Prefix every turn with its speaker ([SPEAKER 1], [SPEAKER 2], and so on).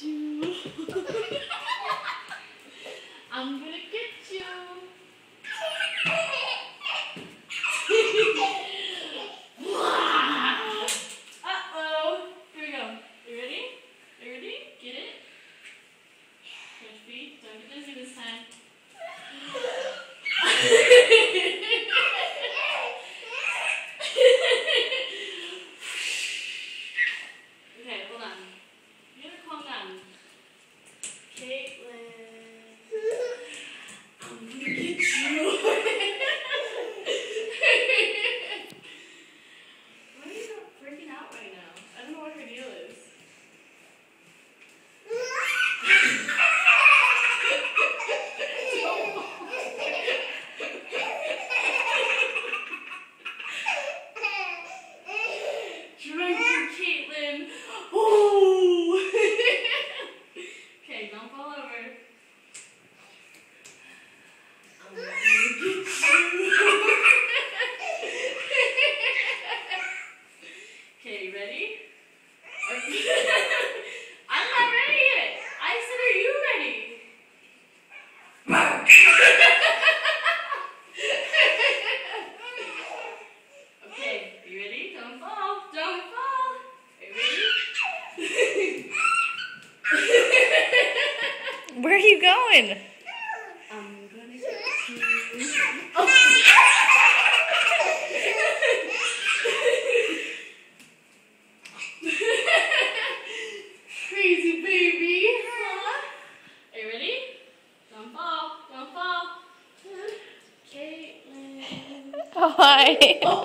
[SPEAKER 1] you. I'm gonna get you. Uh-oh. Here we go. You ready? You ready? Get it? Push feet. Don't get dizzy this time. Okay, hold on. You gotta calm down. Caitlin. I'm gonna get you. Why are you freaking out right now? I don't know what her deal is. Drink you, Caitlin. Oh! Okay, don't fall over. I'm gonna get you. Okay, you ready? I'm not ready yet. I said, are you ready? Okay, you ready? Don't fall. Don't fall. Are you ready?
[SPEAKER 2] Where are you going?
[SPEAKER 1] I'm gonna get you. Oh. Crazy baby. Huh? Are you ready? Don't fall. Don't fall. Caitlin.
[SPEAKER 2] Hi.
[SPEAKER 1] Oh.